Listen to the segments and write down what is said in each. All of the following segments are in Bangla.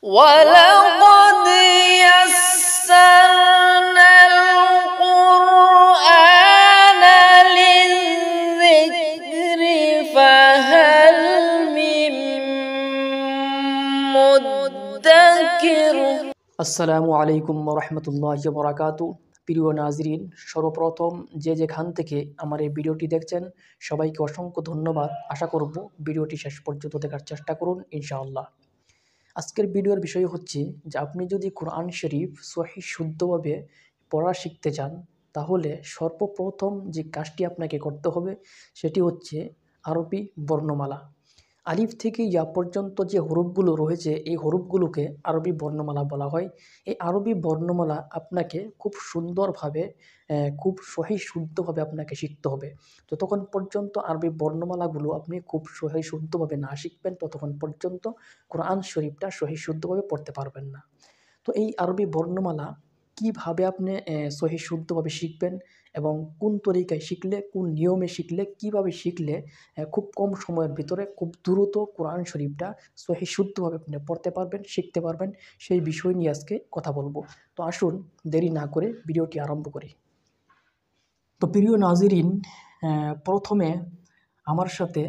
ولقد يسرنا القرآن للذكر فهل من مدكر। আসসালামু আলাইকুম রহমতুল্লাহি ওয়া বারাকাতু। প্রিয় নাজরিন, সর্বপ্রথম যে যেখান থেকে আমার এই ভিডিওটি দেখছেন সবাইকে অসংখ্য ধন্যবাদ। আশা করব ভিডিওটি শেষ পর্যন্ত দেখার চেষ্টা করুন ইনশাআল্লাহ। আজকের ভিডিওর বিষয় হচ্ছে যে আপনি যদি কোরআন শরীফ সহিহ শুদ্ধভাবে পড়া শিখতে চান তাহলে সর্বপ্রথম যে কাজটি আপনাকে করতে হবে সেটি হচ্ছে আরবি বর্ণমালা। আলিফ থেকে ইয়া পর্যন্ত যে হরফগুলো রয়েছে এই হরফগুলোকে আরবি বর্ণমালা বলা হয়। এই আরবি বর্ণমালা আপনাকে খুব সুন্দরভাবে খুব সহি শুদ্ধভাবে আপনাকে শিখতে হবে। যতক্ষণ পর্যন্ত আরবি বর্ণমালাগুলো আপনি খুব সহি শুদ্ধভাবে না শিখবেন ততক্ষণ পর্যন্ত কোরআন শরীফটা সহি শুদ্ধভাবে পড়তে পারবেন না। তো এই আরবি বর্ণমালা কিভাবে আপনি সহি শুদ্ধভাবে শিখবেন এবং কোন তরিকায় শিখলে, কোন নিয়মে শিখলে, কিভাবে শিখলে খুব কম সময়ের ভিতরে খুব দ্রুত কোরআন শরীফটা সহি শুদ্ধভাবে আপনি পড়তে পারবেন, শিখতে পারবেন, সেই বিষয় নিয়ে আজকে কথা বলবো। তো আসুন দেরি না করে ভিডিওটি আরম্ভ করি। তো প্রিয় নাজিরিন, প্রথমে আমার সাথে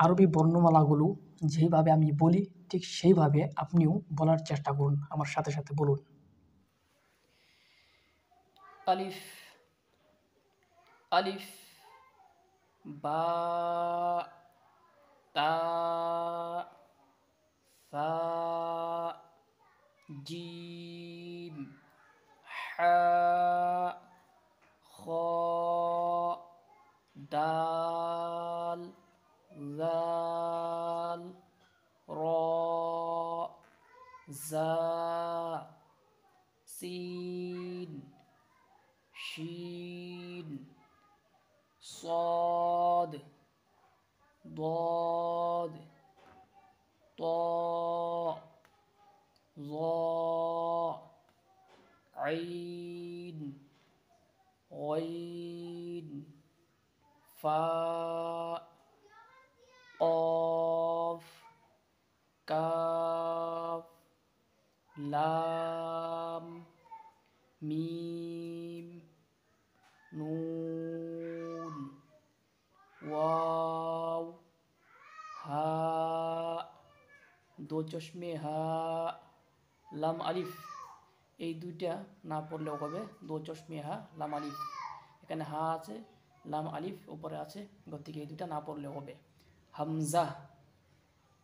আরবি বর্ণমালাগুলো যেভাবে আমি বলি ঠিক সেইভাবে আপনিও বলার চেষ্টা করুন, আমার সাথে সাথে বলুন। আলিফ আলিফ, বা, তা, সা, জিম, হা, খ, দাল, জাল, র, জা, সিন, শিন, صاد ضاد طاء ظاء عين غين فاء قاف كاف لام ميم نون वाव हा दो चश्मे हा লাম আলিফ, এই দুইটা না পড়লেও হবে। দো চশমে হা লাম আলিফ, এখানে হা আছে, লাম আলিফ উপরে আছে, গতিকে এই দুইটা না পড়লেও হবে। হামজা,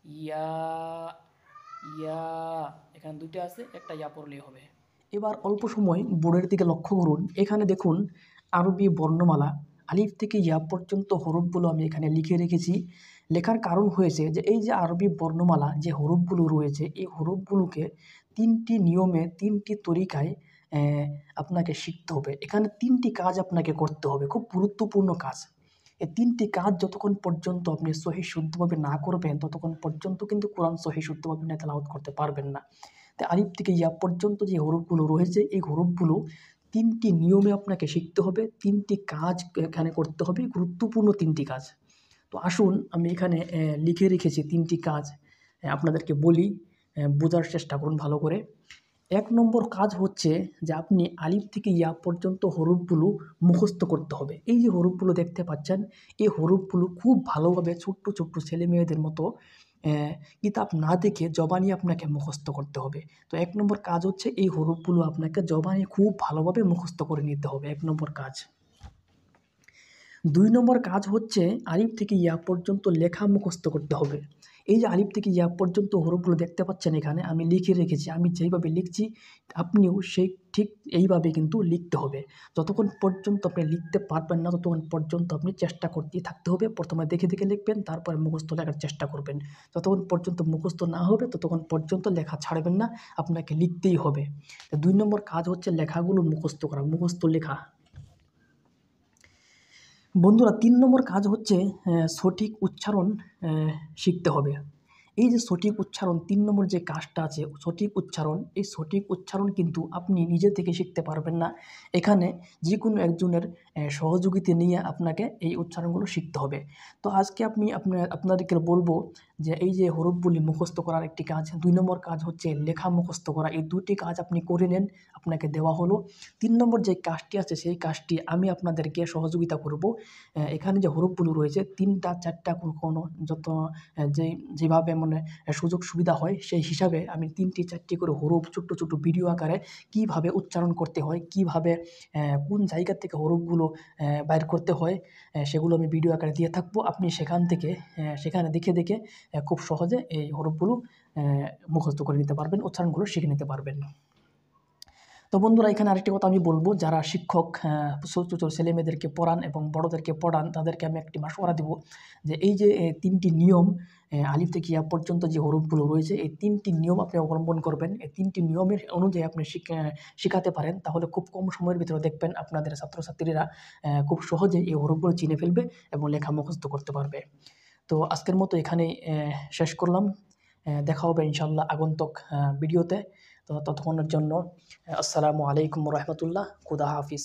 ইয়া, ইয়া, এখানে দুইটা আছে, একটা ইয়া পড়লেই হবে। এবার অল্প সময় বোর্ডের দিকে লক্ষ্য করুন। এখানে দেখুন আরবি বর্ণমালা আলিফ থেকে ইয়া পর্যন্ত হরফগুলো আমি এখানে লিখে রেখেছি। লেখার কারণ হয়েছে যে এই যে আরবি বর্ণমালা যে হরফগুলো রয়েছে এই হরফগুলোকে তিনটি নিয়মে, তিনটি তরিকায় আপনাকে শিখতে হবে। এখানে তিনটি কাজ আপনাকে করতে হবে, খুব গুরুত্বপূর্ণ কাজ। এই তিনটি কাজ যতক্ষণ পর্যন্ত আপনি সহি শুদ্ধভাবে না করবেন ততক্ষণ পর্যন্ত কিন্তু কোরআন সহি শুদ্ধভাবে আপনি তেলাওয়াত করতে পারবেন না। তাই আলিফ থেকে ইয়া পর্যন্ত যে হরফগুলো রয়েছে এই হরফগুলো তিনটি নিয়মে আপনাকে শিখতে হবে, তিনটি কাজ এখানে করতে হবে, গুরুত্বপূর্ণ তিনটি কাজ। তো আসুন আমি এখানে লিখে রেখেছি তিনটি কাজ, আপনাদেরকে বলি, বোঝার চেষ্টা করুন ভালো করে। এক নম্বর কাজ হচ্ছে যে আপনি আলিফ থেকে ইয়া পর্যন্ত হরফগুলো মুখস্থ করতে হবে। এই যে হরফগুলো দেখতে পাচ্ছেন এই হরফগুলো খুব ভালোভাবে ছোট্ট ছোট্ট ছেলে মেয়েদের মতো কিতাব না দেখে জবানি আপনাকে মুখস্থ করতে হবে। তো এক নম্বর কাজ হচ্ছে এই হরফগুলো আপনাকে জবানি খুব ভালোভাবে মুখস্থ করে নিতে হবে, এক নম্বর কাজ। দুই নম্বর কাজ হচ্ছে আলিফ থেকে ইয়া পর্যন্ত লেখা মুখস্থ করতে হবে। এই যে আলিফ থেকে ইয়া পর্যন্ত হরফগুলো দেখতে পাচ্ছেন এখানে আমি লিখে রেখেছি, আমি যেইভাবে লিখছি আপনিও সেই ঠিক এইভাবে কিন্তু লিখতে হবে। যতক্ষণ পর্যন্ত আপনি লিখতে পারবেন না ততক্ষণ পর্যন্ত আপনি চেষ্টা করতেই থাকতে হবে। প্রথমে দেখে দেখে লিখবেন, তারপরে মুখস্থ লেখার চেষ্টা করবেন। যতক্ষণ পর্যন্ত মুখস্থ না হবে ততক্ষণ পর্যন্ত লেখা ছাড়বেন না, আপনাকে লিখতেই হবে। তো ২ নম্বর কাজ হচ্ছে লেখাগুলো মুখস্থ করা, মুখস্থ লেখা। বন্ধুরা ৩ নম্বর কাজ হচ্ছে সঠিক উচ্চারণ শিখতে হবে। এই যে সঠিক উচ্চারণ ৩ নম্বর যে কাজটা আছে সঠিক উচ্চারণ, এই সঠিক উচ্চারণ কিন্তু আপনি নিজে থেকে শিখতে পারবেন না। এখানে যে কোনো একজনের সহযোগিতা নিয়ে আপনাকে এই উচ্চারণগুলো শিখতে হবে। তো আজকে আপনাদেরকে বলবো যে এই যে হরফগুলি মুখস্থ করার একটি কাজ, ২ নম্বর কাজ হচ্ছে লেখা মুখস্থ করা। এই ২টি কাজ আপনি করে নেন, আপনাকে দেওয়া হলো। ৩ নম্বর যে কাজটি আছে সেই কাজটি আমি আপনাদেরকে সহযোগিতা করব। এখানে যে হরফগুলো রয়েছে ৩টা ৪টা কোনো যত যেভাবে মানে সুযোগ সুবিধা হয় সেই হিসাবে আমি ৩টি ৪টি করে হরফ ছোট্ট ছোট্ট ভিডিও আকারে কীভাবে উচ্চারণ করতে হয়, কীভাবে কোন জায়গা থেকে হরফগুলো বাইর করতে হয়, সেগুলো আমি ভিডিও আকারে দিয়ে থাকবো। আপনি সেখানে দেখে খুব সহজে এই হরফগুলো মুখস্থ করে নিতে পারবেন, উচ্চারণগুলো শিখে নিতে পারবেন। তো বন্ধুরা, এখানে আরেকটি কথা আমি বলবো, যারা শিক্ষক ছোট ছোট ছেলেমেয়েদেরকে পড়ান এবং বড়োদেরকে পড়ান, তাদেরকে আমি একটি মাসওয়ারা দেবো যে এই যে ৩টি নিয়ম, আলিফ থেকে ইয়া পর্যন্ত যে হরফগুলো রয়েছে, এই 3টি নিয়ম আপনি অবলম্বন করবেন। এই 3টি নিয়মের অনুযায়ী আপনি শিখাতে পারেন, তাহলে খুব কম সময়ের ভিতরে দেখবেন আপনাদের ছাত্রছাত্রীরা খুব সহজে এই হরফগুলো চিনে ফেলবে এবং লেখা মুখস্থ করতে পারবে। তো আজকের মতো এখানেই শেষ করলাম। দেখা হবে ইনশাআল্লাহ আগন্তুক ভিডিওতে। তো ততক্ষণের জন্য আসসালামু আলাইকুম রহমতুল্লাহ। খুদা হাফিজ।